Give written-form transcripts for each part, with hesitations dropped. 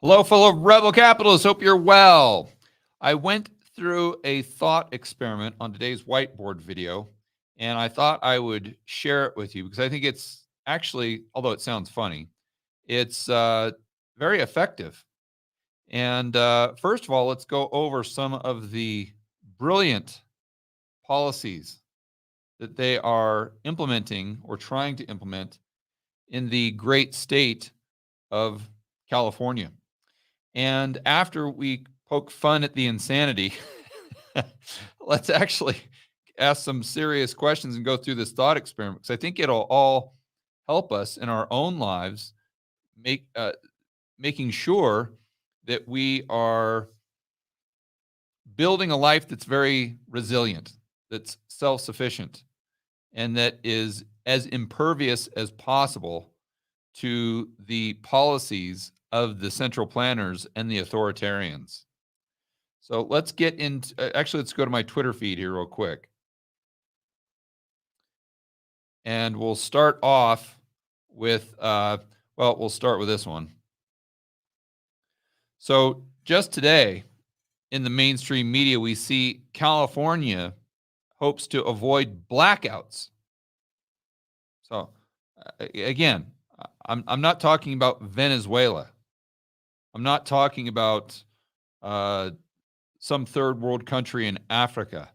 Hello, fellow rebel capitalists. Hope you're well. I went through a thought experiment on today's whiteboard video, and I thought I would share it with you because I think it's actually, although it sounds funny, it's very effective. And first of all, let's go over some of the brilliant policies that they are implementing or trying to implement in the great state of California. And after we poke fun at the insanity, let's actually ask some serious questions and go through this thought experiment because I think it'll all help us in our own lives, making sure that we are building a life that's very resilient, that's self-sufficient, and that is as impervious as possible to the policies of the central planners and the authoritarians. So let's get into, actually, let's go to my Twitter feed here real quick. And we'll start off with, we'll start with this one. So just today in the mainstream media, we see California hopes to avoid blackouts. So again, I'm not talking about Venezuela. I'm not talking about some third world country in Africa.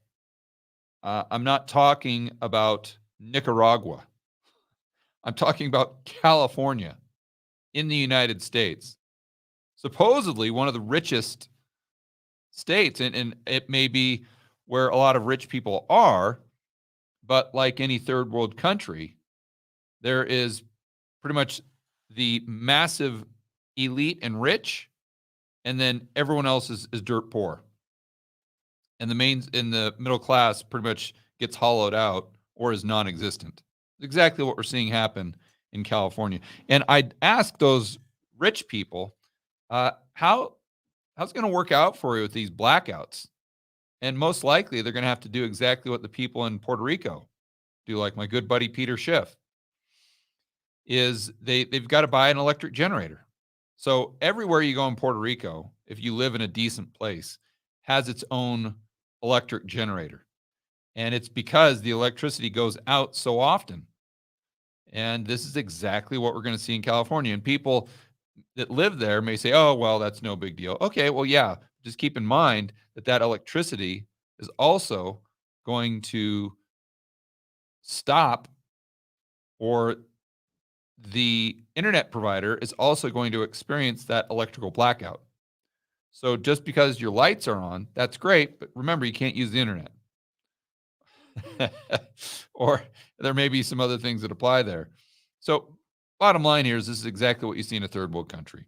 I'm not talking about Nicaragua. I'm talking about California in the United States. Supposedly one of the richest states, and it may be where a lot of rich people are, but like any third world country, there is pretty much the massive elite and rich, and then everyone else is dirt poor. And the middle class pretty much gets hollowed out or is non-existent. Exactly what we're seeing happen in California. And I'd ask those rich people, how's it going to work out for you with these blackouts? And most likely they're going to have to do exactly what the people in Puerto Rico do, like my good buddy Peter Schiff, is they've got to buy an electric generator. So everywhere you go in Puerto Rico, if you live in a decent place, has its own electric generator. And it's because the electricity goes out so often. And this is exactly what we're going to see in California. And people that live there may say, oh, well, that's no big deal. Okay, well, yeah, just keep in mind that electricity is also going to stop, or the internet provider is also going to experience that electrical blackout. So just because your lights are on, that's great, but remember, you can't use the internet. Or there may be some other things that apply there. So bottom line here is this is exactly what you see in a third world country.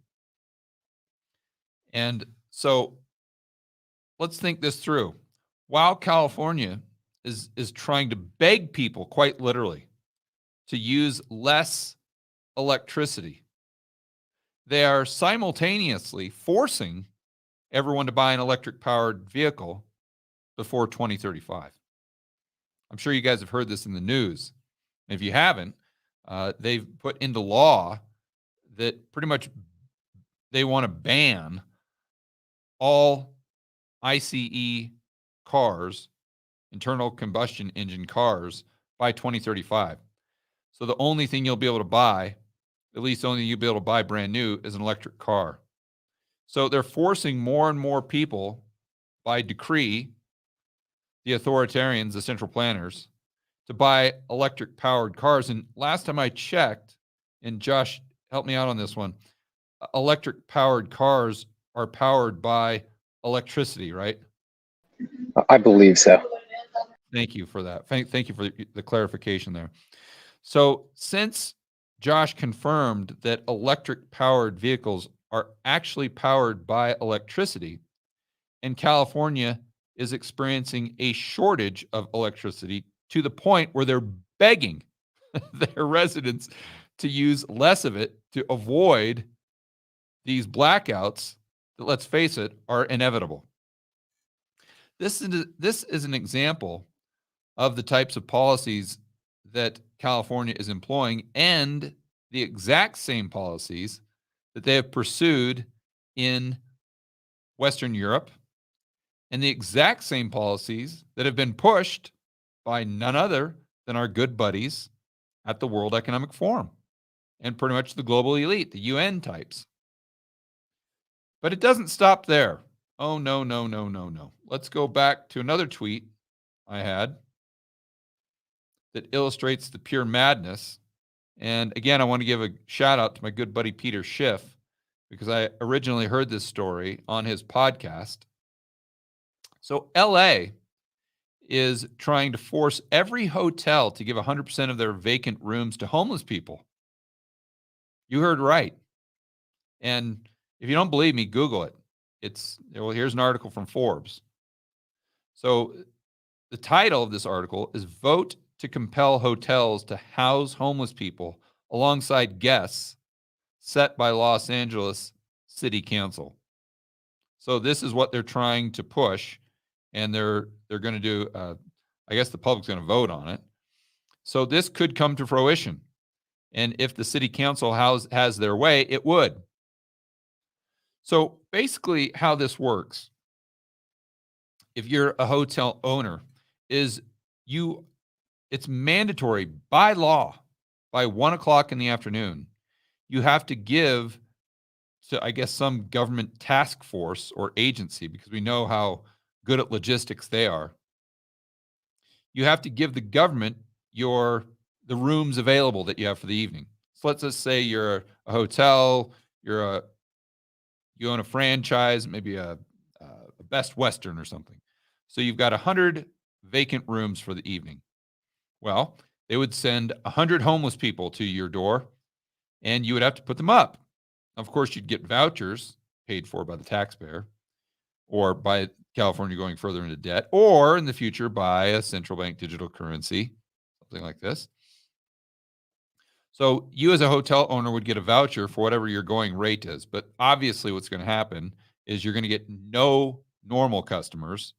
And so let's think this through. While California is trying to beg people, quite literally, to use less electricity, they are simultaneously forcing everyone to buy an electric-powered vehicle before 2035. I'm sure you guys have heard this in the news. If you haven't, they've put into law that pretty much they want to ban all ICE cars, internal combustion engine cars, by 2035. So the only thing you'll be able to buy, at least the only thing you'll be able to buy brand new, is an electric car. So they're forcing more and more people by decree, the authoritarians, the central planners, to buy electric-powered cars. And last time I checked, and Josh, help me out on this one, electric-powered cars are powered by electricity, right? I believe so. Thank you for that. Thank you for the clarification there. So since Josh confirmed that electric-powered vehicles are actually powered by electricity, and California is experiencing a shortage of electricity to the point where they're begging their residents to use less of it to avoid these blackouts that, let's face it, are inevitable. This is an example of the types of policies that California is employing, and the exact same policies that they have pursued in Western Europe, and the exact same policies that have been pushed by none other than our good buddies at the World Economic Forum and pretty much the global elite, the UN types. But it doesn't stop there. Oh, no, no, no, no, no. Let's go back to another tweet I had that illustrates the pure madness. And again, I want to give a shout out to my good buddy Peter Schiff, because I originally heard this story on his podcast. So LA is trying to force every hotel to give 100% of their vacant rooms to homeless people. You heard right. And if you don't believe me, Google it. Here's an article from Forbes. So the title of this article is "Vote to Compel Hotels to House Homeless People Alongside Guests Set by Los Angeles City Council." So this is what they're trying to push, and they're going to do. I guess the public's going to vote on it. So this could come to fruition, and if the city council has their way, it would. So basically, how this works, if you're a hotel owner, it's mandatory by law, by 1:00 in the afternoon, you have to give to, I guess, some government task force or agency, because we know how good at logistics they are. You have to give the government the rooms available that you have for the evening. So let's just say you're a hotel, you own a franchise, maybe a Best Western or something. So you've got 100 vacant rooms for the evening. Well, they would send 100 homeless people to your door, and you would have to put them up. Of course, you'd get vouchers paid for by the taxpayer, or by California going further into debt, or in the future by a central bank digital currency, something like this. So you as a hotel owner would get a voucher for whatever your going rate is. But obviously what's going to happen is you're going to get no normal customers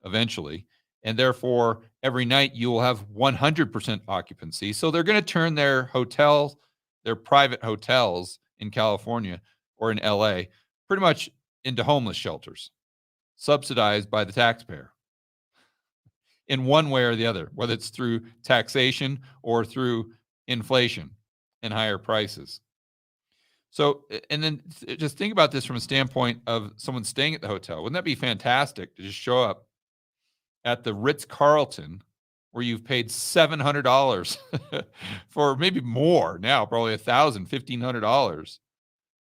eventually. And therefore, every night you will have 100% occupancy. So they're going to turn their private hotels in California or in LA, pretty much into homeless shelters, subsidized by the taxpayer in one way or the other, whether it's through taxation or through inflation and higher prices. So, and then just think about this from a standpoint of someone staying at the hotel. Wouldn't that be fantastic to just show up at the Ritz-Carlton where you've paid $700 for, maybe more now, probably $1,000, $1,500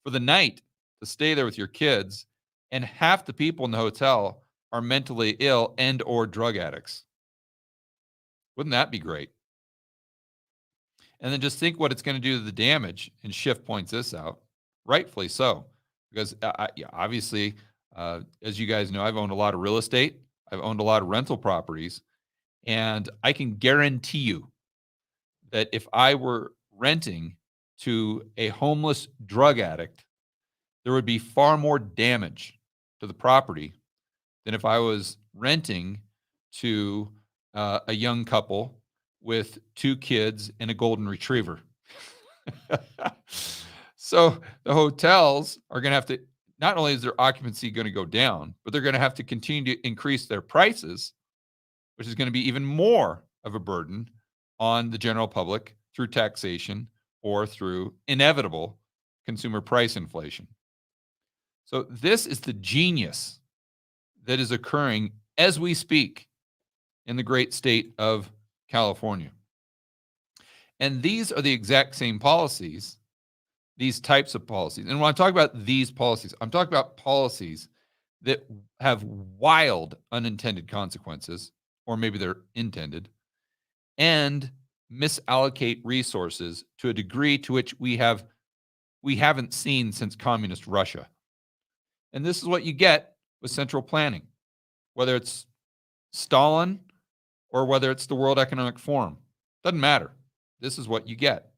for the night to stay there with your kids, and half the people in the hotel are mentally ill and or drug addicts? Wouldn't that be great? And then just think what it's going to do to the damage. And Schiff points this out, rightfully so, because obviously, as you guys know, I've owned a lot of real estate. I've owned a lot of rental properties, and I can guarantee you that if I were renting to a homeless drug addict, there would be far more damage to the property than if I was renting to a young couple with 2 kids and a golden retriever. So the hotels are going to have to, not only is their occupancy going to go down, but they're going to have to continue to increase their prices, which is going to be even more of a burden on the general public through taxation or through inevitable consumer price inflation. So this is the genius that is occurring as we speak in the great state of California. And these are the exact same policies, these types of policies. And when I talk about these policies, I'm talking about policies that have wild unintended consequences, or maybe they're intended, and misallocate resources to a degree to which we haven't seen since communist Russia. And this is what you get with central planning, whether it's Stalin or whether it's the World Economic Forum. Doesn't matter. This is what you get.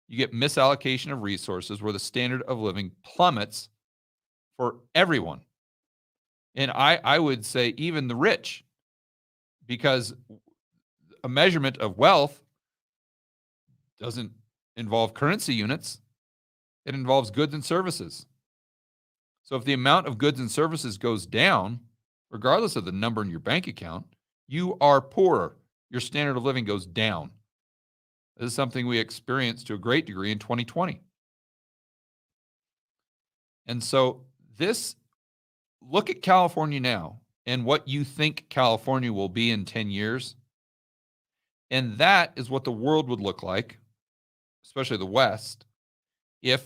You get misallocation of resources where the standard of living plummets for everyone. And I would say even the rich, because a measurement of wealth doesn't involve currency units. It involves goods and services. So if the amount of goods and services goes down, regardless of the number in your bank account, you are poorer. Your standard of living goes down. This is something we experienced to a great degree in 2020. And so look at California now and what you think California will be in 10 years. And that is what the world would look like, especially the West, if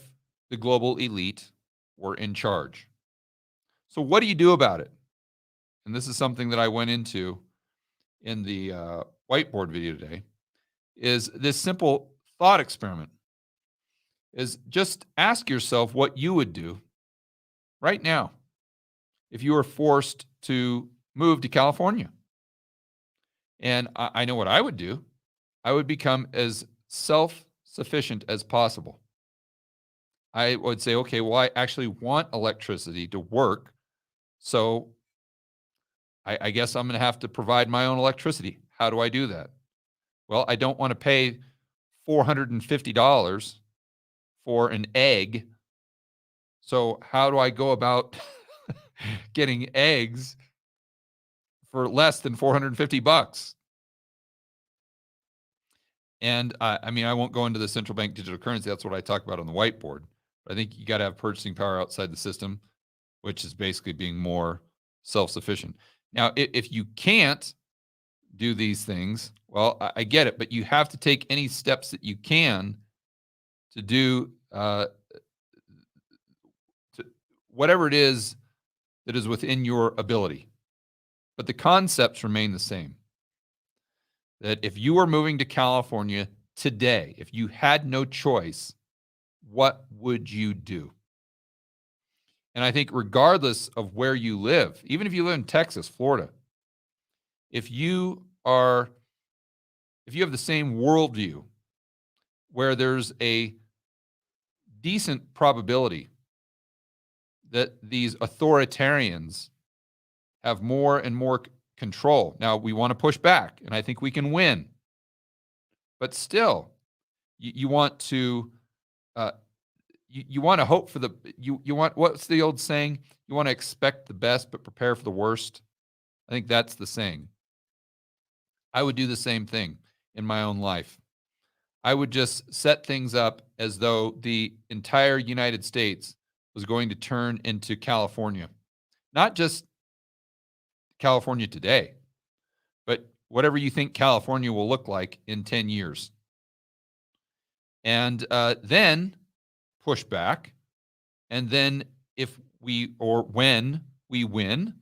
the global elite were in charge. So what do you do about it? And this is something that I went into in the whiteboard video today, is this simple thought experiment. Is just ask yourself what you would do right now if you were forced to move to California. And I know what I would do. I would become as self-sufficient as possible. I would say, okay, well, I actually want electricity to work, so I guess I'm going to have to provide my own electricity. How do I do that? Well, I don't want to pay $450 for an egg. So how do I go about getting eggs for less than $450? And I mean, I won't go into the central bank digital currency. That's what I talk about on the whiteboard. But I think you got to have purchasing power outside the system, which is basically being more self-sufficient. Now, if you can't do these things, well, I get it, but you have to take any steps that you can to do whatever it is that is within your ability. But the concepts remain the same. That if you were moving to California today, if you had no choice, what would you do? And I think regardless of where you live, even if you live in Texas, Florida, if you have the same worldview where there's a decent probability that these authoritarians have more and more control. Now, we want to push back, and I think we can win. But still, you want to you want to hope for you want, what's the old saying? You want to expect the best but prepare for the worst. I think that's the saying. I would do the same thing in my own life. I would just set things up as though the entire United States was going to turn into California. Not just California today, but whatever you think California will look like in 10 years. And then push back. And then when we win,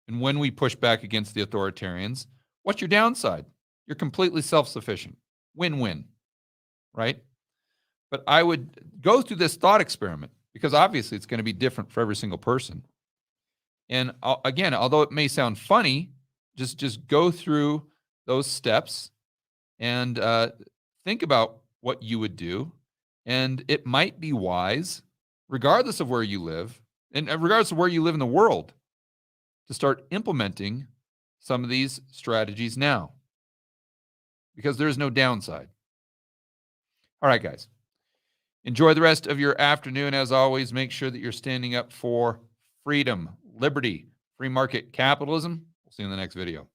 and when we push back against the authoritarians, what's your downside? You're completely self-sufficient. Win-win, right? But I would go through this thought experiment because obviously it's going to be different for every single person. And again, although it may sound funny, just go through those steps and think about what you would do. And it might be wise, regardless of where you live, and regardless of where you live in the world, to start implementing some of these strategies now, because there's no downside. All right, guys. Enjoy the rest of your afternoon. As always, make sure that you're standing up for freedom, liberty, free market capitalism. We'll see you in the next video.